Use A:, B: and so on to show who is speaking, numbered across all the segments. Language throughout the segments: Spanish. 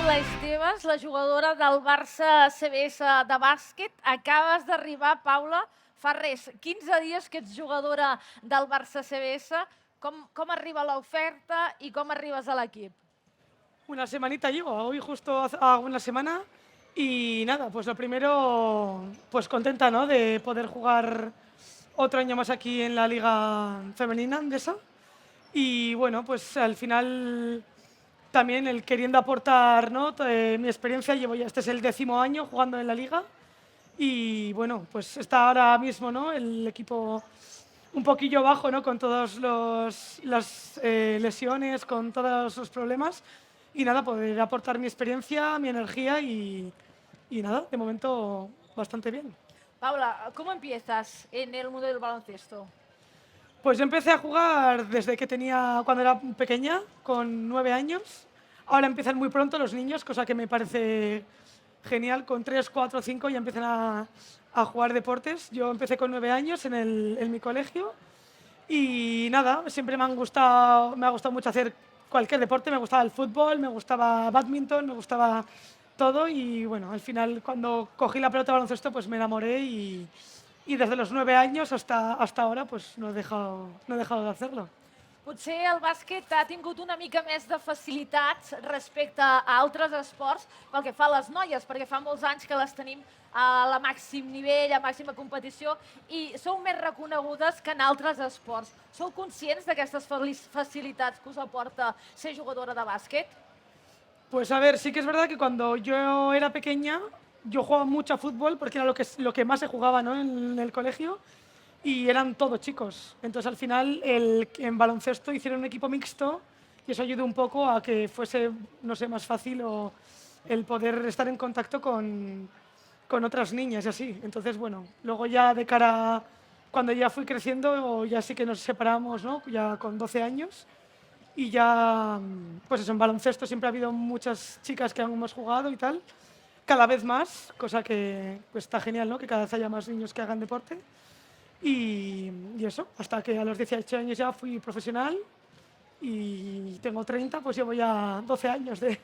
A: Paula Esteves, la jugadora del Barça CBS de bàsquet. Acabes d'arribar, Paula, fa res, 15 dies que ets jugadora del Barça CBS. Com arriba l'oferta i com arribes a l'equip?
B: Una semanita llevo, hoy justo hago una semana y nada, pues lo primero, pues contenta, ¿no? De poder jugar otro año más aquí en la Liga Femenina Andesa. Y bueno, pues al final también el queriendo aportar, ¿no? Mi experiencia, este es el 10º año jugando en la Liga. Y bueno, pues está ahora mismo, ¿no? El equipo un poquillo bajo, ¿no? Con todas las lesiones, con todos los problemas. Y nada, poder aportar mi experiencia, mi energía y nada, de momento bastante bien.
A: Paula, ¿cómo empiezas en el mundo del baloncesto?
B: Pues yo empecé a jugar desde que cuando era pequeña, con 9 años. Ahora empiezan muy pronto los niños, cosa que me parece genial. Con 3, 4, 5 ya empiezan a jugar deportes. Yo empecé con 9 años en mi colegio y nada, siempre me ha gustado mucho hacer cualquier deporte. Me gustaba el fútbol, me gustaba badminton, me gustaba todo y bueno, al final cuando cogí la pelota de baloncesto pues me enamoré y desde los 9 años hasta ahora pues no he dejado de hacerlo.
A: Potser el bàsquet ha tingut una mica més de facilitats respecte a altres esports pel que fa a les noies, perquè fa molts anys que les tenim a la màxim nivell, a màxima competició, i sou més reconegudes que en altres esports. Sou conscients d'aquestes facilitats que us aporta ser jugadora de bàsquet?
B: Pues a ver, sí que es verdad que cuando yo era pequeña yo jugaba mucho a fútbol porque era lo que más se jugaba, ¿no? En el colegio y eran todos chicos. Entonces al final en baloncesto hicieron un equipo mixto y eso ayudó un poco a que fuese, no sé, más fácil o el poder estar en contacto con otras niñas y así. Entonces, bueno, luego ya de cara, cuando ya fui creciendo, ya sí que nos separamos, ¿no? Ya con 12 años. Y ya, pues eso, en baloncesto siempre ha habido muchas chicas que hemos jugado y tal, cada vez más, cosa que pues, está genial, ¿no? Que cada vez haya más niños que hagan deporte. Y eso, hasta que a los 18 años ya fui profesional y tengo 30, pues llevo ya 12 años de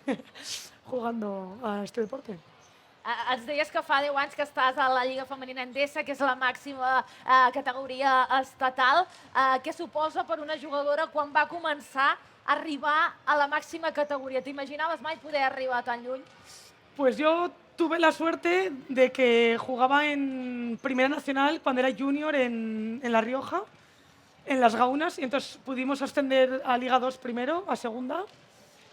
B: jugando a este deporte.
A: Ens deies que fa 10 anys que estàs a la Lliga Femenina Endesa, que és la màxima categoria estatal. Què suposa per una jugadora quan va començar a arribar a la màxima categoria? T'imaginaves mai poder arribar tan lluny?
B: Pues yo tuve la suerte de que jugaba en Primera Nacional cuando era junior en La Rioja, en Las Gaunas, y entonces pudimos ascender a Liga 2 primero, a Segunda,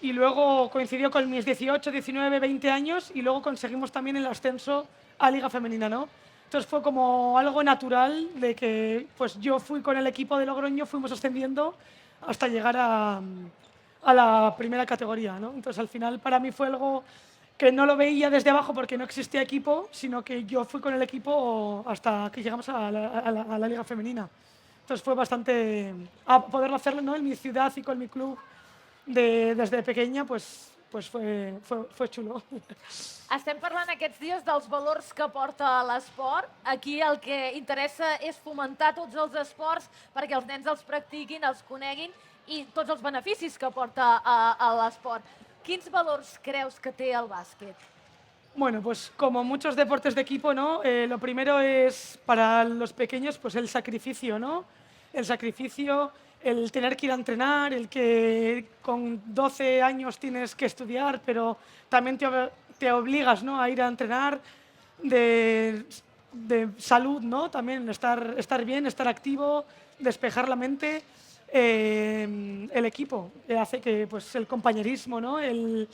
B: y luego coincidió con mis 18, 19, 20 años y luego conseguimos también el ascenso a Liga Femenina, ¿no? Entonces fue como algo natural de que pues yo fui con el equipo de Logroño, fuimos ascendiendo hasta llegar a la primera categoría, ¿no? Entonces al final para mí fue algo que no lo veía desde abajo porque no existía equipo, sino que yo fui con el equipo hasta que llegamos a la Liga Femenina. Entonces fue bastante, a poderlo hacerlo, ¿no? En mi ciudad y con mi club desde pequeña, pues fue chulo.
A: Estem parlant aquests dies dels valors que porta l'esport. Aquí el que interessa és fomentar tots els esports perquè els nens els practiquin, els coneguin i tots els beneficis que porta a l'esport. Quins valors creus que té el bàsquet?
B: Bueno, pues como muchos deportes de equipo, ¿no? Lo primero es para los pequeños, pues el sacrificio, ¿no? El sacrificio, el tener que ir a entrenar, el que con 12 años tienes que estudiar, pero también te obligas, ¿no? A ir a entrenar, de salud, ¿no? También estar bien, estar activo, despejar la mente. El equipo hace que pues, el compañerismo, ¿no? El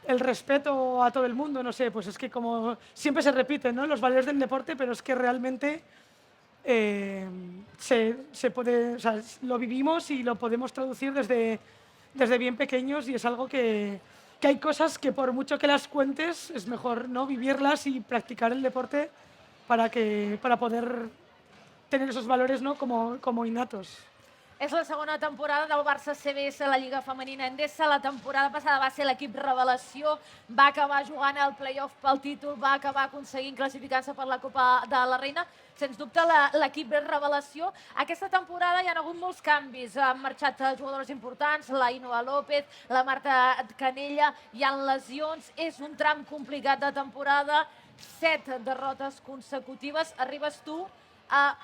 B: respeto a todo el mundo, no sé, pues es que como siempre se repiten, ¿no? Los valores del deporte, pero es que realmente se puede, o sea, lo vivimos y lo podemos traducir desde bien pequeños y es algo que hay cosas que por mucho que las cuentes es mejor no vivirlas y practicar el deporte para poder tener esos valores, ¿no? como innatos.
A: És la segona temporada del Barça CBS a la Lliga Femenina Endesa. La temporada passada va ser l'equip revelació, va acabar jugant al play-off pel títol, va acabar aconseguint classificar-se per la Copa de la Reina. Sens dubte, l'equip revelació. Aquesta temporada hi ha hagut molts canvis. Han marxat jugadors importants, la Inoa López, la Marta Canella, hi ha lesions. És un tram complicat de temporada, 7 derrotes consecutives. Arribes tu,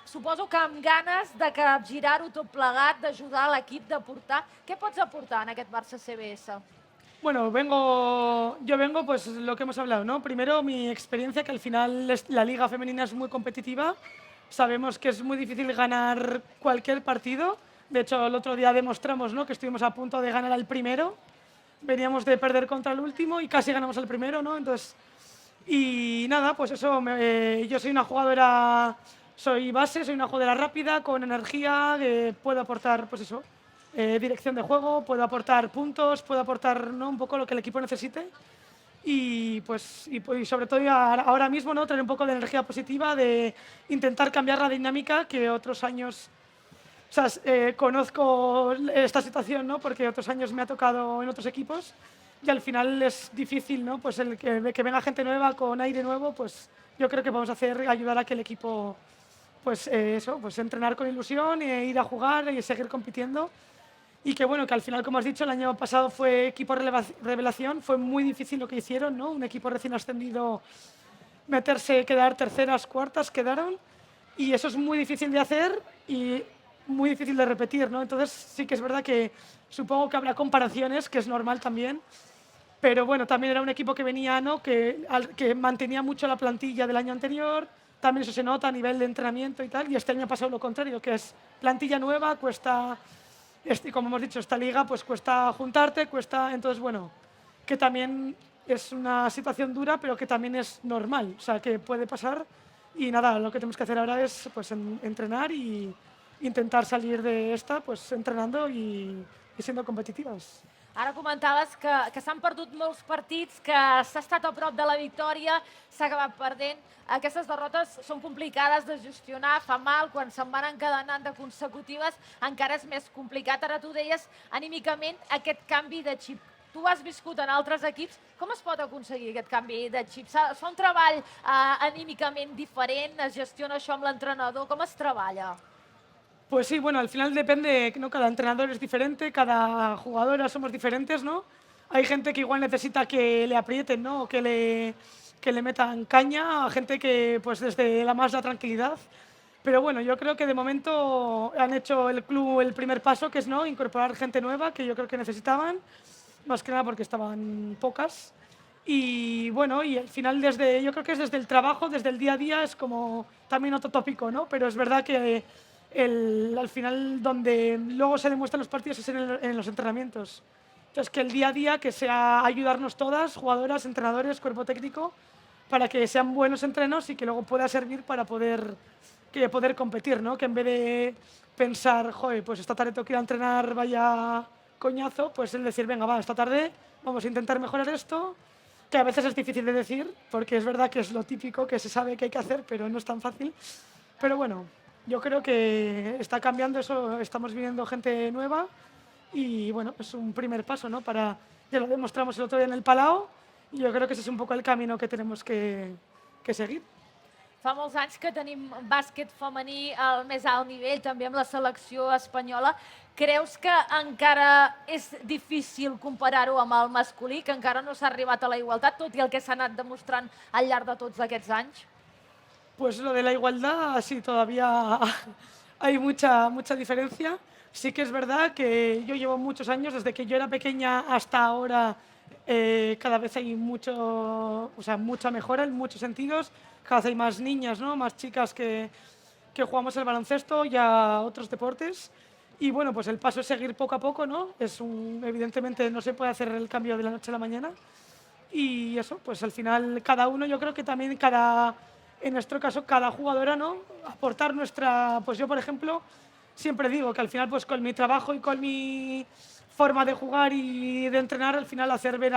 A: suposo que amb ganes de capgirar-ho tot plegat, d'ajudar l'equip, de portar. Què pots aportar en aquest Barça CBS?
B: Bueno, yo vengo, pues lo que hemos hablado, ¿no? Primero, mi experiencia, que al final la liga femenina es muy competitiva. Sabemos que es muy difícil ganar cualquier partido. De hecho, el otro día demostramos, ¿no?, que estuvimos a punto de ganar al primero. Veníamos de perder contra el último y casi ganamos al primero, ¿no? Entonces, y nada, pues eso, yo soy una jugadora, soy base, soy una jugadora rápida, con energía, que puedo aportar, pues eso, dirección de juego, puedo aportar puntos, puedo aportar, ¿no?, un poco lo que el equipo necesite. Y pues y sobre todo ahora mismo, ¿no?, traer un poco de energía positiva, de intentar cambiar la dinámica que otros años, o sea, conozco esta situación, ¿no?, porque otros años me ha tocado en otros equipos y al final es difícil, ¿no?, pues el que venga gente nueva con aire nuevo, pues yo creo que vamos a ayudar a que el equipo, pues eso, pues entrenar con ilusión, ir a jugar y seguir compitiendo. Y que bueno, que al final, como has dicho, el año pasado fue equipo revelación, fue muy difícil lo que hicieron, ¿no? Un equipo recién ascendido, quedar terceras, cuartas, quedaron, y eso es muy difícil de hacer y muy difícil de repetir, ¿no? Entonces sí que es verdad que supongo que habrá comparaciones, que es normal también, pero bueno, también era un equipo que venía, ¿no?, que mantenía mucho la plantilla del año anterior, también eso se nota a nivel de entrenamiento y tal, y este año ha pasado lo contrario, que es plantilla nueva, cuesta, como hemos dicho, esta liga pues cuesta juntarte, cuesta, entonces bueno, que también es una situación dura, pero que también es normal, o sea, que puede pasar, y nada, lo que tenemos que hacer ahora es pues entrenar y intentar salir de esta pues entrenando y siendo competitivas.
A: Ara comentaves que s'han perdut molts partits, que s'ha estat a prop de la victòria, s'ha acabat perdent. Aquestes derrotes són complicades de gestionar, fa mal, quan se'n van encadenant de consecutives encara és més complicat. Ara tu deies, anímicament, aquest canvi de xip. Tu ho has viscut en altres equips. Com es pot aconseguir aquest canvi de xip? Es fa un treball anímicament diferent? Es gestiona això amb l'entrenador? Com es treballa?
B: Pues sí, bueno, al final depende, ¿no? Cada entrenador es diferente, cada jugadora somos diferentes, ¿no? Hay gente que igual necesita que le aprieten, ¿no?, o que le metan caña, a gente que pues desde la tranquilidad. Pero bueno, yo creo que de momento han hecho el club el primer paso, que es, ¿no?, incorporar gente nueva, que yo creo que necesitaban, más que nada porque estaban pocas. Y bueno, y al final yo creo que es desde el trabajo, desde el día a día, es como también otro tópico, ¿no? Pero es verdad que al final donde luego se demuestran los partidos es en los entrenamientos. Entonces, que el día a día, que sea ayudarnos todas, jugadoras, entrenadores, cuerpo técnico, para que sean buenos entrenos y que luego pueda servir para poder competir, ¿no? Que en vez de pensar, joder, pues esta tarde tengo que ir a entrenar, vaya coñazo, pues el decir, venga, va, esta tarde vamos a intentar mejorar esto, que a veces es difícil de decir, porque es verdad que es lo típico, que se sabe que hay que hacer, pero no es tan fácil. Pero bueno, yo creo que está cambiando eso, estamos viendo gente nueva y bueno, es un primer paso, ¿no? Ya lo demostramos el otro día en el Palau y yo creo que ese es un poco el camino que tenemos que seguir.
A: Fa molts anys que tenim bàsquet femení al més alt nivell, també amb la selecció espanyola. Creus que encara és difícil comparar-ho amb el masculí, que encara no s'ha arribat a la igualtat, tot i el que s'ha anat demostrant al llarg de tots aquests anys?
B: Pues lo de la igualdad, sí, todavía hay mucha diferencia. Sí que es verdad que yo llevo muchos años, desde que yo era pequeña hasta ahora, cada vez hay mucha mejora en muchos sentidos. Cada vez hay más niñas, ¿no?, más chicas que jugamos al baloncesto y a otros deportes. Y bueno, pues el paso es seguir poco a poco, ¿no? Evidentemente no se puede hacer el cambio de la noche a la mañana. Y eso, pues al final cada uno, yo creo que también en nuestro caso, cada jugadora, ¿no?, aportar pues yo, por ejemplo, siempre digo que al final, pues con mi trabajo y con mi forma de jugar y de entrenar, al final hacer ver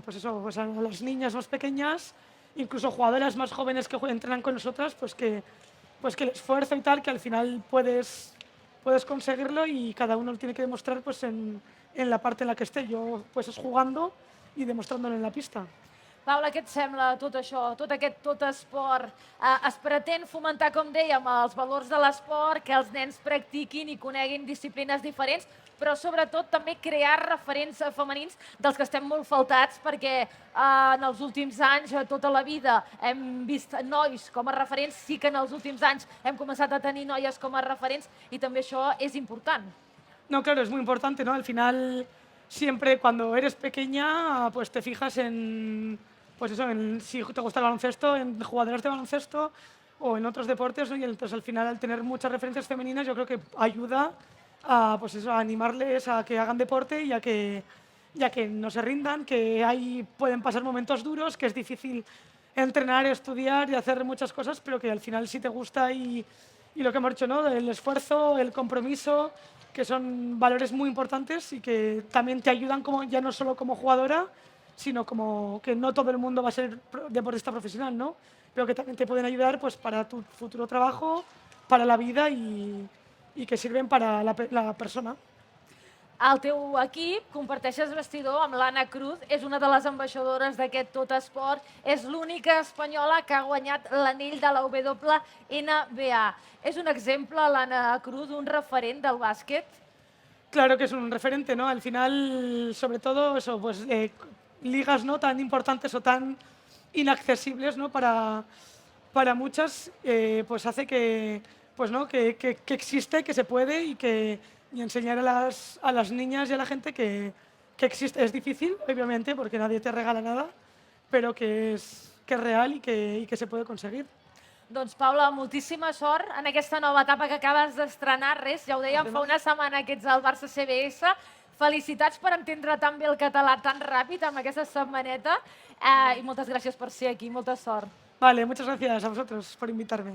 B: pues a las niñas más pequeñas, incluso jugadoras más jóvenes que entrenan con nosotras, pues que el esfuerzo y tal, que al final puedes puedes conseguirlo y cada uno lo tiene que demostrar pues, en la parte en la que esté. Yo pues es jugando y demostrándolo en la pista.
A: Paula, què et sembla tot això, tot esport? Es pretén fomentar, com dèiem, els valors de l'esport, que els nens practiquin i coneguin disciplines diferents, però sobretot també crear referents femenins dels que estem molt faltats, perquè en els últims anys, tota la vida, hem vist nois com a referents, sí que en els últims anys hem començat a tenir noies com a referents i també això és important.
B: No, claro, es muy importante, ¿no? Al final, siempre cuando eres pequeña, pues te fijas pues eso, en si te gusta el baloncesto, en jugadoras de baloncesto o en otros deportes, ¿no? Y entonces al final, al tener muchas referencias femeninas, yo creo que ayuda a, pues eso, a animarles a que hagan deporte y a que no se rindan, que pueden pasar momentos duros, que es difícil entrenar, estudiar y hacer muchas cosas, pero que al final sí te gusta y lo que hemos dicho, ¿no? El esfuerzo, el compromiso, que son valores muy importantes y que también te ayudan ya no solo como jugadora, sino como que no todo el mundo va a ser deportista profesional, ¿no? Pero que también te pueden ayudar pues, para tu futuro trabajo, para la vida y que sirven para la persona.
A: El teu equip, comparteixes vestidor amb l'Anna Cruz, és una de les ambaixadores d'aquest tot esport, és l'única espanyola que ha guanyat l'anell de la WNBA. És un exemple, l'Anna Cruz, un referent del bàsquet?
B: Claro que es un referente, ¿no? Al final, sobre todo, eso, pues ligas no tan importantes o tan inaccesibles, ¿no? Para muchas, pues hace que, pues, ¿no? que existe, que se puede y enseñar a las niñas y a la gente que existe. Es difícil, obviamente, porque nadie te regala nada, pero que es real y que se puede conseguir.
A: Doncs, Paula, moltíssima sort en aquesta nova etapa que acabes d'estrenar. Res, ja ho dèiem, fa una setmana que ets al Barça CBS. Felicitats per entendre tan bé el català tan ràpid amb aquesta setmaneta i moltes gràcies per ser aquí. Molta sort.
B: Vale, muchas gracias a vosotros por invitarme.